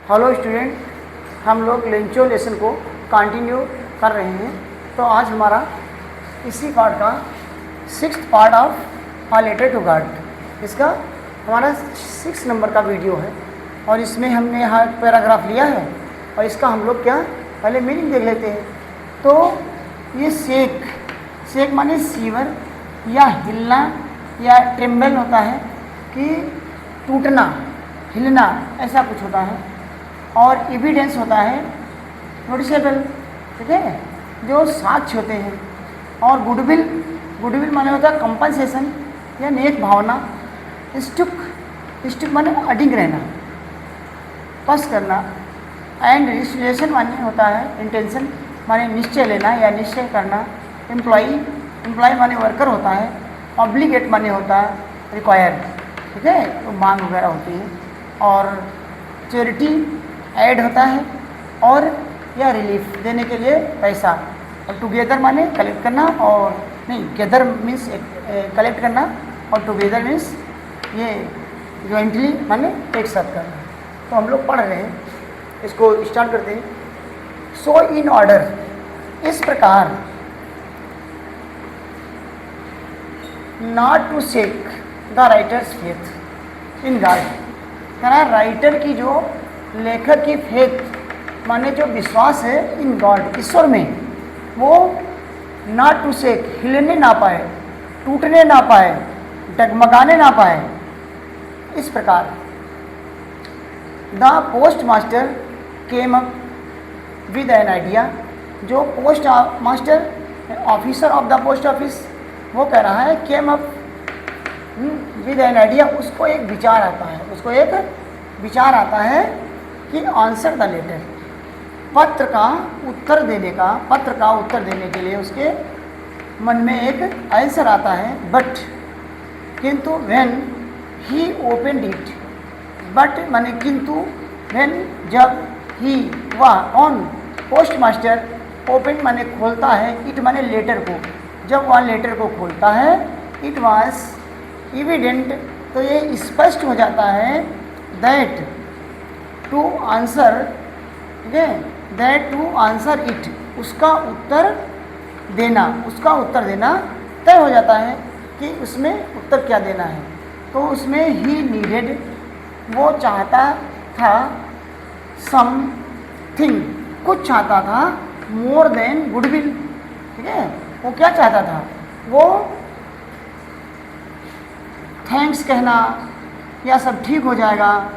Hello student, हम लोग Lencho lesson को कंटिन्यू कर रहे हैं। तो आज हमारा इसी पार्ट का 6th part of a letter to God, इसका हमारा 6 नंबर का वीडियो है। और इसमें हमने यहाँ पैराग्राफ लिया है और इसका हम लोग क्या पहले मीनिंग देख लेते हैं। तो ये शेक माने सीवर या हिलना या ट्रेम्बल होता है कि टूटना, हिलना, ऐसा कुछ होता है। और एविडेंस होता है नोटिसेबल, ठीक है, जो साक्ष्य होते हैं। और गुडविल माने होता है कंपनसेशन या नेक भावना। स्टुक माने अडिग रहना, पस करना। एंड रिलेशन माने होता है इंटेंशन, माने निश्चय लेना या निश्चय करना। एम्प्लॉय माने वर्कर होता है। ऑब्लिगेट माने होता है रिक्वायर्ड, ठीक है, तो मांग वगैरह होती है। और चैरिटी ऐड होता है और या रिलीफ देने के लिए पैसा। और टुगेदर माने कलेक्ट करना, और नहीं, गेदर मीन्स कलेक्ट करना, और टुगेदर मीन्स ये जॉइंटली माने एक साथ करना। तो हम लोग पढ़ रहे हैं, इसको स्टार्ट करते हैं। सो इन ऑर्डर, इस प्रकार, not to shake the writer's faith in God, कहना राइटर की जो लेखक की फेथ माने जो विश्वास है इन गॉड, ईश्वर में, वो नॉट टू शेक, हिलने ना पाए, टूटने ना पाए, डगमगाने ना पाए। इस प्रकार the post master came up with an idea, जो post master officer of the post office वो कह रहा है came up with an idea, उसको एक विचार आता है कि आंसर द लेटर, पत्र का उत्तर देने के लिए उसके मन में एक आंसर आता है। बट किंतु when he opened it, but माने किंतु, व्हेन जब ही वह कौन पोस्ट मास्टर ओपन माने खोलता है, इट माने लेटर को, जब वह लेटर को खोलता है, इट वाज एविडेंट, तो ये स्पष्ट हो जाता है दैट टू आंसर, ठीक है, दैट टू आंसर इट, उसका उत्तर देना तय हो जाता है कि उसमें उत्तर क्या देना है। तो उसमें ही नीडेड, वो चाहता था, समथिंग, कुछ चाहता था, मोर देन गुडविल, ठीक है, वो क्या चाहता था, वो थैंक्स कहना या सब ठीक हो जाएगा,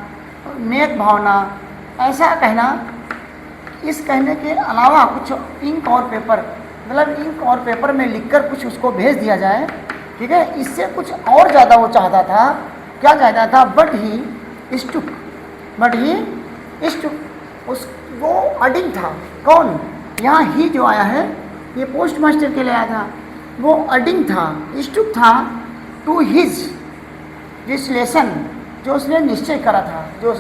नेक भावना, ऐसा कहना। इस कहने के अलावा कुछ इंक और पेपर, मतलब इंक और पेपर में लिखकर कुछ उसको भेज दिया जाए, ठीक है, इससे कुछ और ज़्यादा वो चाहता था। क्या चाहता था? बट ही स्टुक, उस वो अडिंग था। कौन? यहाँ ही जो आया है ये पोस्ट मास्टर के लिए आया था, वो अडिंग था, स्टुक था टू हिज रिलेशन, जो उसने निश्चय करा था, जो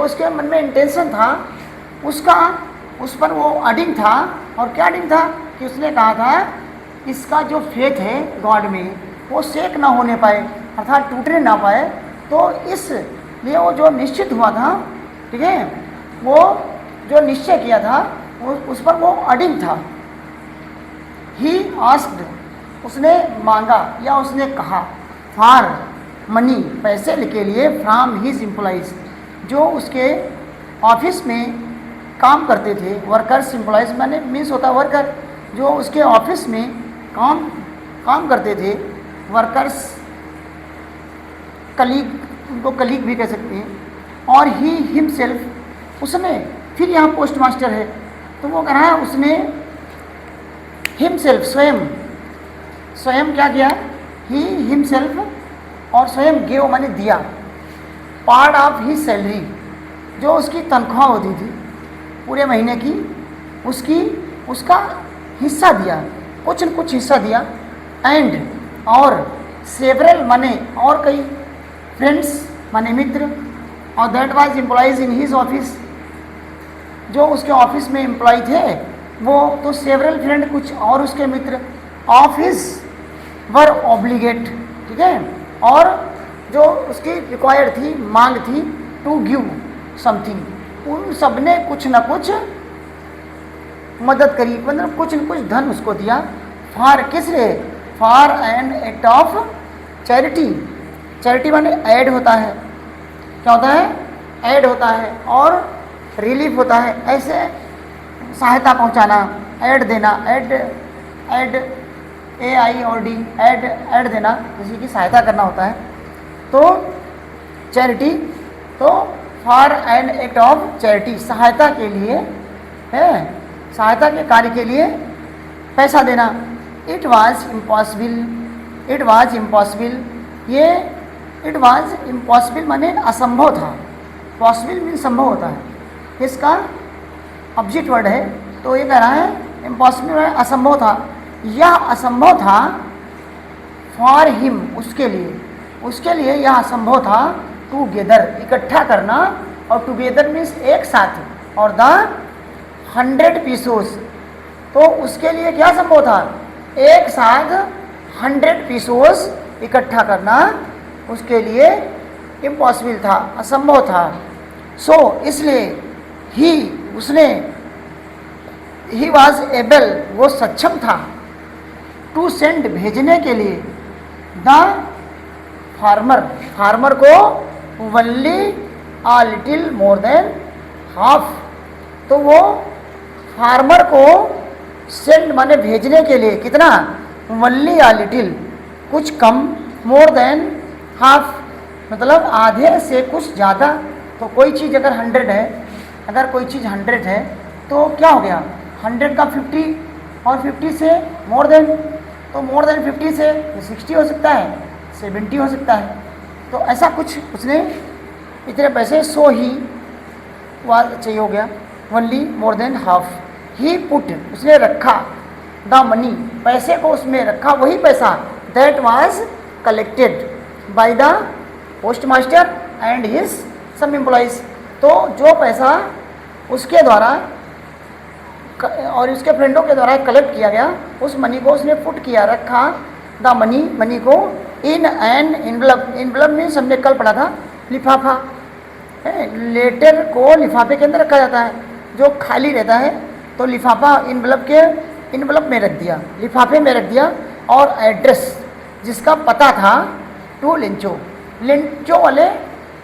उसके मन में इंटेंशन था, उसका उस पर वो अडिंग था। और क्या अडिंग था कि उसने कहा था इसका जो फेथ है गॉड में, वो शेक ना होने पाए, अर्थात टूटने ना पाए। तो इसलिए वो जो निश्चित हुआ था, ठीक है, वो जो निश्चय किया था उस पर वो अडिंग था। ही आस्क्ड, उसने मांगा या उसने कहा, फॉर मनी, पैसे के लिए, फ्रॉम हिज एम्प्लॉइज, जो उसके ऑफिस में काम करते थे। वर्कर्स, एम्प्लॉइज माने मीन्स होता है वर्कर, जो उसके ऑफिस में काम करते थे। वर्कर्स, कलीग, उनको कलीग भी कह सकते हैं। और ही हिमसेल्फ, उसने, फिर यहाँ पोस्ट मास्टर है तो वो कह रहा है उसने हिमसेल्फ, स्वयं क्या किया, ही हिमसेल्फ, और स्वयं गेव माने दिया, पार्ट ऑफ ही सैलरी, जो उसकी तनख्वाह होती थी पूरे महीने की, उसका हिस्सा दिया, कुछ न कुछ हिस्सा दिया। एंड, और सेवरल माने और कई, फ्रेंड्स माने मित्र, और that was employees in his office, जो उसके ऑफिस में एम्प्लॉय थे वो, तो सेवरल फ्रेंड, कुछ और उसके मित्र, ऑफ हिज वर ऑब्लिगेट, ठीक है, और जो उसकी रिक्वायर्ड थी, मांग थी, टू गिव समथिंग, उन सब ने कुछ न कुछ मदद करी, मतलब कुछ न कुछ धन उसको दिया। फॉर किस लिए? For an act of charity. Charity माने ऐड होता है, क्या होता है? ऐड होता है, और रिलीफ होता है, ऐसे सहायता पहुंचाना, ऐड देना, ऐड AIOD, ऐड देना, किसी की सहायता करना होता है। तो चैरिटी, तो for an act of charity, सहायता के लिए है, सहायता के कार्य के लिए पैसा देना। इट वॉज इम्पॉसिबल, ये इट वॉज इम्पॉसिबल माने असंभव था, पॉसिबल मीन संभव होता है, इसका ऑब्जेक्ट वर्ड है, तो ये कह रहा है इम्पॉसिबल है, असंभव था, यह असंभव था फॉर हिम, उसके लिए यह असंभव था टूगेदर, इकट्ठा करना, और टूगेदर मीन्स एक साथ, और द 100 पीसोस, तो उसके लिए क्या संभव था? एक साथ 100 पीसोस इकट्ठा करना उसके लिए इम्पॉसिबल था, असंभव था। सो इसलिए ही वॉज एबल, वो सक्षम था, टू सेंड, भेजने के लिए, द फार्मर को ओनली आ लिटिल मोर देन हाफ, तो वो फार्मर को सेंड माने भेजने के लिए, कितना? ओनली आ लिटिल, कुछ कम, मोर देन हाफ मतलब आधे से कुछ ज़्यादा। तो कोई चीज़ अगर 100 है, अगर कोई चीज़ 100 है तो क्या हो गया? 100 का 50, और 50 से मोर देन, तो मोर देन 50 से 60 हो सकता है, 70 हो सकता है, तो ऐसा कुछ उसने इतने पैसे, सो ही चाहिए हो गया, ओनली मोर देन हाफ। ही पुट, उसने रखा, द मनी, पैसे को उसमें रखा, वही पैसा, that was collected by the post master and his some employees, तो जो पैसा उसके द्वारा और उसके फ्रेंडों के द्वारा कलेक्ट किया गया, उस मनी को उसने पुट किया, रखा, द मनी को इन एन इनवलप में हमने कल पढ़ा था, लिफाफा, लेटर को लिफाफे के अंदर रखा जाता है, जो खाली रहता है तो लिफाफा इनवलप में रख दिया, लिफाफे में रख दिया, और एड्रेस जिसका पता था टू लेंचो वाले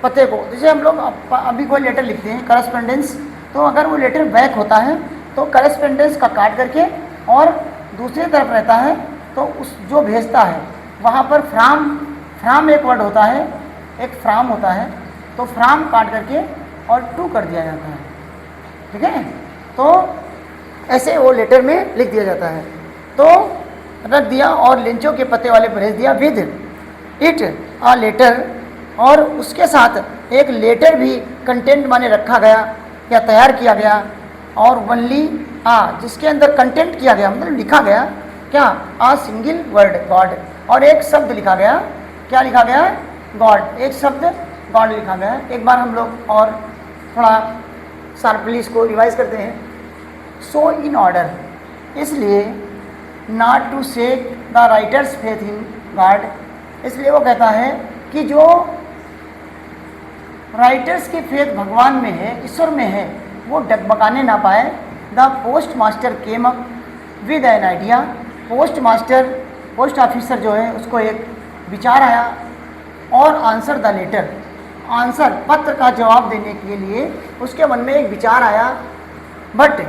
पते को, जैसे हम लोग अभी कोई लेटर लिखते हैं करस्पेंडेंस, तो अगर वो लेटर बैक होता है तो करस्पेंडेंस का काट करके, और दूसरी तरफ रहता है तो उस जो भेजता है वहाँ पर फ्राम एक वर्ड होता है, एक फ्राम होता है, तो फ्राम काट करके और टू कर दिया जाता है, ठीक है। तो ऐसे वो लेटर में लिख दिया जाता है, तो रख दिया और लेंचो के पते वाले भेज दिया, विद इट अ लेटर, और उसके साथ एक लेटर भी कंटेंट माने रखा गया या तैयार किया गया, और ओनली जिसके अंदर कंटेंट किया गया मतलब लिखा गया, क्या? आ सिंगल वर्ड गॉड, और एक शब्द लिखा गया, क्या लिखा गया? गॉड, एक शब्द गॉड लिखा गया। एक बार हम लोग और थोड़ा शार्पली इसको रिवाइज करते हैं। सो इन ऑर्डर, इसलिए not to shake the writer's faith in God, इसलिए वो कहता है कि जो राइटर्स की फेथ भगवान में है, ईश्वर में है, वो डगमगाने ना पाए। The post master came up with an idea, post officer जो है उसको एक विचार आया, और आंसर द लेटर, आंसर पत्र का जवाब देने के लिए उसके मन में एक विचार आया। बट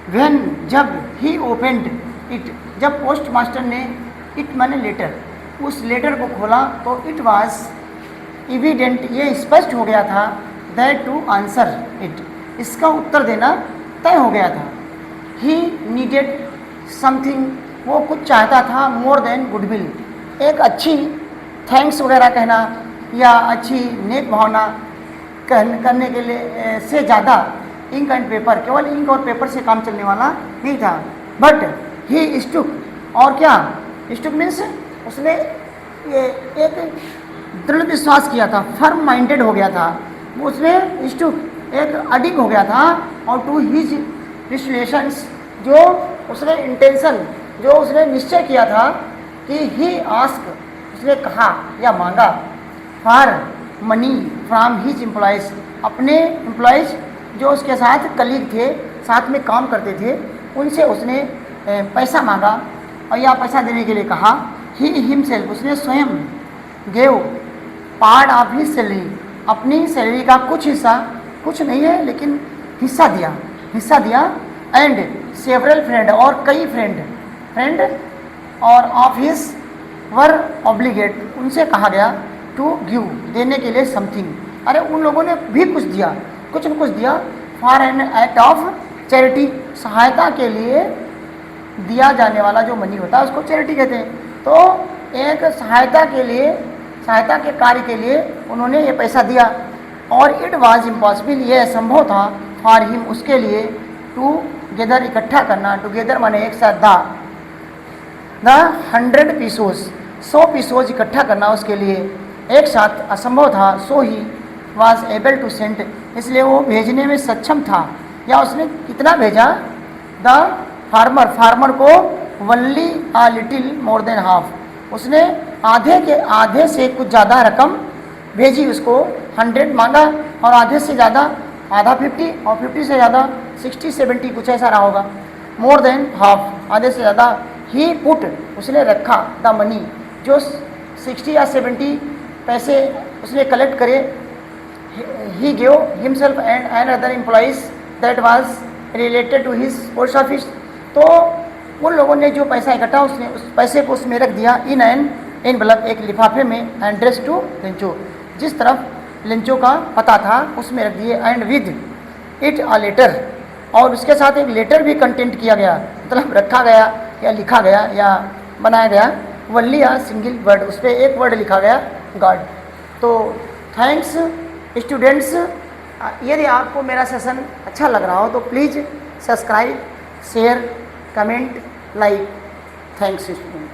व्हेन, जब ही ओपेंड इट, जब पोस्ट मास्टर ने इट माने लेटर, उस लेटर को खोला तो इट वाज इविडेंट, ये स्पष्ट हो गया था, दैट टू आंसर इट, इसका उत्तर देना तय हो गया था। ही नीडेड समथिंग, वो कुछ चाहता था, मोर देन गुडविल, एक अच्छी थैंक्स वगैरह कहना या अच्छी नेक भावना करने के लिए से ज़्यादा इंक एंड पेपर, केवल इंक और पेपर से काम चलने वाला नहीं था। बट ही स्टुक, और क्या स्टुक मीन्स उसने ये एक दृढ़ विश्वास किया था, फर्म माइंडेड हो गया था, उसने स्टुक एक अडिग हो गया था, और टू हिज रिलेशंस, जो उसने इंटेंशन, जो उसने निश्चय किया था कि ही आस्क, उसने कहा या मांगा, for money from his employees, अपने एम्प्लॉयज़ जो उसके साथ कलीग थे, साथ में काम करते थे, उनसे उसने पैसा मांगा और या पैसा देने के लिए कहा। ही हिमसेल्फ, उसने स्वयं gave part of his salary, अपनी सैलरी का कुछ हिस्सा, कुछ नहीं है लेकिन हिस्सा दिया एंड सेवरल फ्रेंड, और कई फ्रेंड और ऑफ हिज वर ऑब्लिगेट, उनसे कहा गया टू गिव, देने के लिए समथिंग। अरे उन लोगों ने भी कुछ दिया, कुछ न कुछ दिया। For an act of charity, सहायता के लिए दिया जाने वाला जो मनी होता है उसको चैरिटी कहते हैं। तो एक सहायता के कार्य के लिए उन्होंने ये पैसा दिया। और इट वाज इम्पॉसिबल, ये असंभव था फॉर हिम, उसके लिए, टू गेदर, इकट्ठा करना, टुगेदर माने एक साथ, द 100 पीसोस, 100 पीसोस इकट्ठा करना उसके लिए एक साथ असंभव था। So he was able to send, इसलिए वो भेजने में सक्षम था। या उसने कितना भेजा? द फार्मर को वनली आ लिटिल मोर देन हाफ, उसने आधे से कुछ ज़्यादा रकम भेजी उसको। 100 मांगा और आधे से ज़्यादा, आधा 50 और 50 से ज़्यादा 60-70 कुछ ऐसा रहा होगा। मोर देन हाफ, आधे से ज़्यादा। ही पुट, उसने रखा, द मनी, जो 60 या 70 पैसे उसने कलेक्ट करे। He give himself and other employees that was related to his post office, तो उन लोगों ने जो पैसा इकट्ठा उसने उस पैसे को उसमें रख दिया इन एन एनवेलप, एक लिफाफे में, एड्रेस टू लेंचो, जिस तरफ लेंचो का पता था उसमें रख दिए। And with it a letter, और उसके साथ एक लेटर भी कंटेंट किया गया, मतलब रखा गया या लिखा गया या बनाया गया। वनली अ सिंगल वर्ड, उस पर एक वर्ड लिखा गया, गॉड। तो थैंक्स स्टूडेंट्स, यदि आपको मेरा सेशन अच्छा लग रहा हो तो please subscribe, share, comment, like. Thanks student.